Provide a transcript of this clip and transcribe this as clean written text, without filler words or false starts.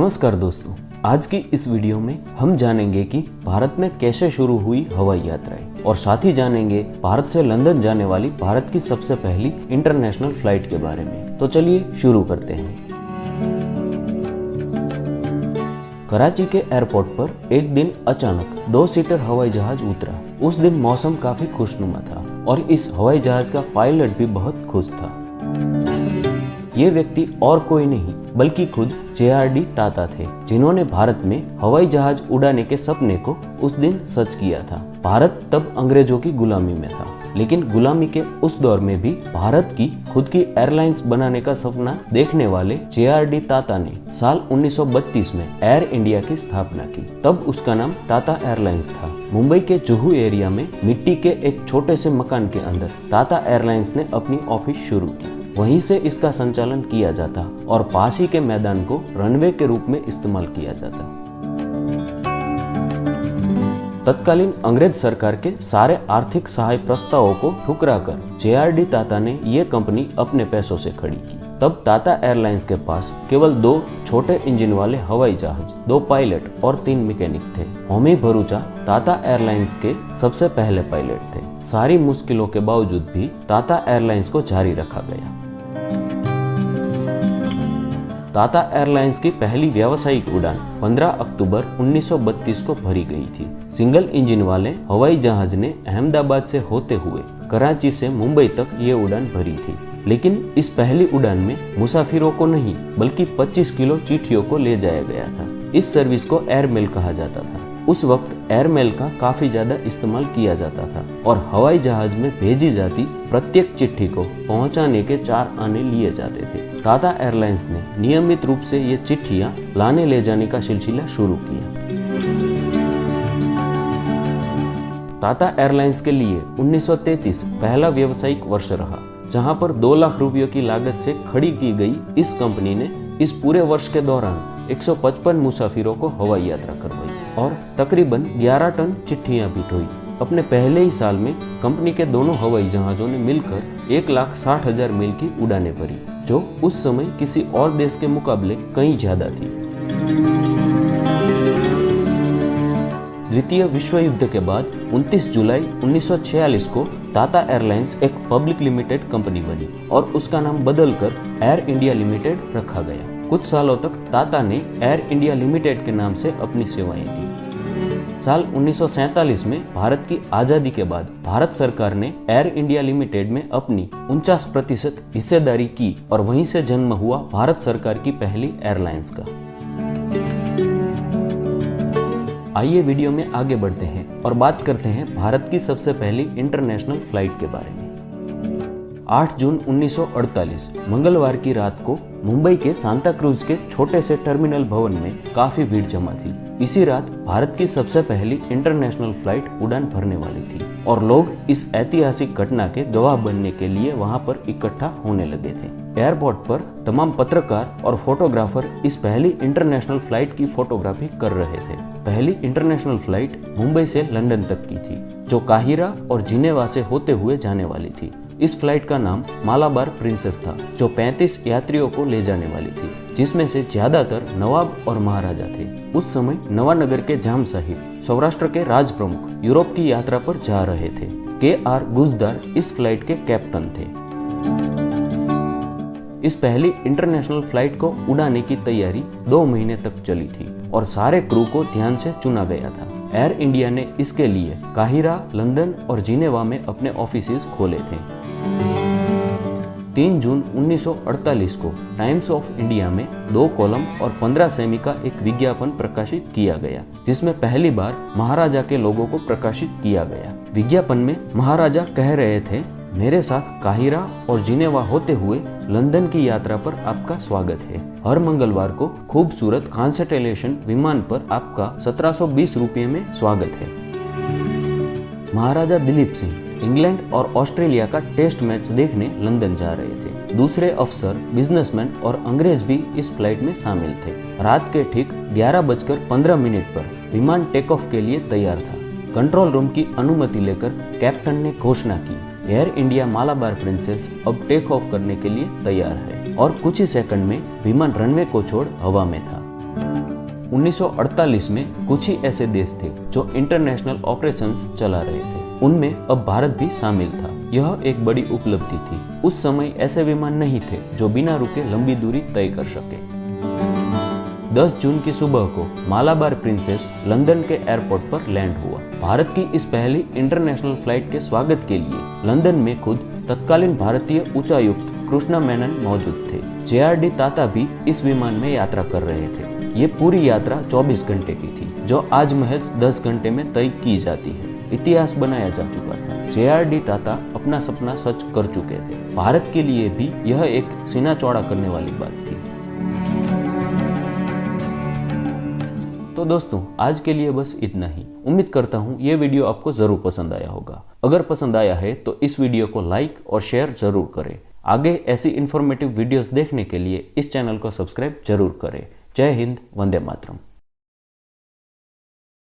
नमस्कार दोस्तों, आज की इस वीडियो में हम जानेंगे कि भारत में कैसे शुरू हुई हवाई यात्राएं और साथ ही जानेंगे भारत से लंदन जाने वाली भारत की सबसे पहली इंटरनेशनल फ्लाइट के बारे में। तो चलिए शुरू करते हैं। कराची के एयरपोर्ट पर एक दिन अचानक 2 सीटर हवाई जहाज उतरा। उस दिन मौसम काफी खुशनुमा था और इस हवाई जहाज का पायलट भी बहुत खुश था। ये व्यक्ति और कोई नहीं बल्कि खुद JRD ताता थे, जिन्होंने भारत में हवाई जहाज उड़ाने के सपने को उस दिन सच किया था। भारत तब अंग्रेजों की गुलामी में था, लेकिन गुलामी के उस दौर में भी भारत की खुद की एयरलाइंस बनाने का सपना देखने वाले JRD ताता ने साल 1932 में एयर इंडिया की स्थापना की। तब उसका नाम टाटा एयरलाइंस था। मुंबई के जुहू एरिया में मिट्टी के एक छोटे से मकान के अंदर टाटा एयरलाइंस ने अपनी ऑफिस शुरू की। वहीं से इसका संचालन किया जाता और पास ही के मैदान को रनवे के रूप में इस्तेमाल किया जाता। तत्कालीन अंग्रेज सरकार के सारे आर्थिक सहाय प्रस्तावों को ठुकराकर JRD टाटा ने ये कंपनी अपने पैसों से खड़ी की। तब टाटा एयरलाइंस के पास केवल 2 छोटे इंजन वाले हवाई जहाज, 2 पायलट और 3 मैकेनिक थे। होमी भरूचा टाटा एयरलाइंस के सबसे पहले पायलट थे। सारी मुश्किलों के बावजूद भी टाटा एयरलाइंस को जारी रखा गया। टाटा एयरलाइंस की पहली व्यावसायिक उड़ान 15 अक्टूबर 1932 को भरी गई थी। सिंगल इंजन वाले हवाई जहाज ने अहमदाबाद से होते हुए कराची से मुंबई तक ये उड़ान भरी थी। लेकिन इस पहली उड़ान में मुसाफिरों को नहीं बल्कि 25 किलो चिट्ठियों को ले जाया गया था। इस सर्विस को एयरमेल कहा जाता था। उस वक्त एयरमेल का काफी ज्यादा इस्तेमाल किया जाता था और हवाई जहाज में भेजी जाती प्रत्येक चिट्ठी को पहुंचाने के 4 आने लिए जाते थे। टाटा एयरलाइंस ने नियमित रूप से ये चिट्ठियां लाने ले जाने का सिलसिला शुरू किया। टाटा एयरलाइंस के लिए 1933 पहला व्यावसायिक वर्ष रहा, जहां पर 2 लाख रुपयों की लागत से खड़ी की गई इस कंपनी ने इस पूरे वर्ष के दौरान 155 मुसाफिरों को हवाई यात्रा करवाई और तकरीबन 11 टन चिट्ठियां भी ढोई। अपने पहले ही साल में कंपनी के दोनों हवाई जहाजों ने मिलकर 1,60,000 मील की उड़ानें भरी, जो उस समय किसी और देश के मुकाबले कहीं ज्यादा थी। द्वितीय विश्व युद्ध के बाद 29 जुलाई 1946 को टाटा एयरलाइंस एक पब्लिक लिमिटेड कंपनी बनी और उसका नाम बदलकर एयर इंडिया लिमिटेड रखा गया। कुछ सालों तक टाटा ने एयर इंडिया लिमिटेड के नाम से अपनी सेवाएं दी। साल 1947 में भारत की आजादी के बाद भारत सरकार ने एयर इंडिया लिमिटेड में अपनी 49% हिस्सेदारी की और वहीं से जन्म हुआ भारत सरकार की पहली एयरलाइंस का। आइए वीडियो में आगे बढ़ते हैं और बात करते हैं भारत की सबसे पहली इंटरनेशनल फ्लाइट के बारे में। 8 जून 1948 मंगलवार की रात को मुंबई के सांता क्रूज के छोटे से टर्मिनल भवन में काफी भीड़ जमा थी। इसी रात भारत की सबसे पहली इंटरनेशनल फ्लाइट उड़ान भरने वाली थी और लोग इस ऐतिहासिक घटना के गवाह बनने के लिए वहां पर इकट्ठा होने लगे थे। एयरपोर्ट पर तमाम पत्रकार और फोटोग्राफर इस पहली इंटरनेशनल फ्लाइट की फोटोग्राफी कर रहे थे। पहली इंटरनेशनल फ्लाइट मुंबई से लंदन तक की थी, जो काहिरा और जिनेवा से होते हुए जाने वाली थी। इस फ्लाइट का नाम मालाबार प्रिंसेस था, जो 35 यात्रियों को ले जाने वाली थी, जिसमें से ज्यादातर नवाब और महाराजा थे। उस समय नवानगर के जाम साहिब, सौराष्ट्र के राज प्रमुख, यूरोप की यात्रा पर जा रहे थे। KR गुजदार इस फ्लाइट के कैप्टन थे। इस पहली इंटरनेशनल फ्लाइट को उड़ाने की तैयारी 2 महीने तक चली थी और सारे क्रू को ध्यान से चुना गया था। एयर इंडिया ने इसके लिए काहिरा, लंदन और जिनेवा में अपने ऑफिसेज खोले थे। 3 जून 1948 को टाइम्स ऑफ इंडिया में 2 कॉलम और 15 सेमी का एक विज्ञापन प्रकाशित किया गया, जिसमें पहली बार महाराजा के लोगों को प्रकाशित किया गया। विज्ञापन में महाराजा कह रहे थे, मेरे साथ काहिरा और जिनेवा होते हुए लंदन की यात्रा पर आपका स्वागत है। हर मंगलवार को खूबसूरत कॉन्स्टेलेशन विमान पर आपका 1720 रुपये में स्वागत है। महाराजा दिलीप सिंह इंग्लैंड और ऑस्ट्रेलिया का टेस्ट मैच देखने लंदन जा रहे थे। दूसरे अफसर, बिजनेसमैन और अंग्रेज भी इस फ्लाइट में शामिल थे। रात के ठीक 11:15 पर विमान टेक ऑफ के लिए तैयार था। कंट्रोल रूम की अनुमति लेकर कैप्टन ने घोषणा की, एयर इंडिया मालाबार प्रिंसेस अब टेक ऑफ करने के लिए तैयार है और कुछ ही सेकंड में विमान रनवे को छोड़ हवा में था। 1948 में कुछ ही ऐसे देश थे जो इंटरनेशनल ऑपरेशंस चला रहे थे। उनमें अब भारत भी शामिल था। यह एक बड़ी उपलब्धि थी। उस समय ऐसे विमान नहीं थे जो बिना रुके लंबी दूरी तय कर सके। 10 जून की सुबह को मालाबार प्रिंसेस लंदन के एयरपोर्ट पर लैंड हुआ। भारत की इस पहली इंटरनेशनल फ्लाइट के स्वागत के लिए लंदन में खुद तत्कालीन भारतीय उच्चायुक्त कृष्णा मेनन मौजूद थे। JRD ताता भी इस विमान में यात्रा कर रहे थे। ये पूरी यात्रा 24 घंटे की थी, जो आज महज 10 घंटे में तय की जाती है। इतिहास बनाया जा चुका था। JRD ताता अपना सपना सच कर चुके थे। भारत के लिए भी यह एक सीना चौड़ा करने वाली बात थी। तो दोस्तों, आज के लिए बस इतना ही। उम्मीद करता हूँ ये वीडियो आपको जरूर पसंद आया होगा। अगर पसंद आया है तो इस वीडियो को लाइक और शेयर जरूर करें। आगे ऐसी इन्फॉर्मेटिव वीडियोस देखने के लिए इस चैनल को सब्सक्राइब जरूर करें। जय हिंद, वंदे मातरम।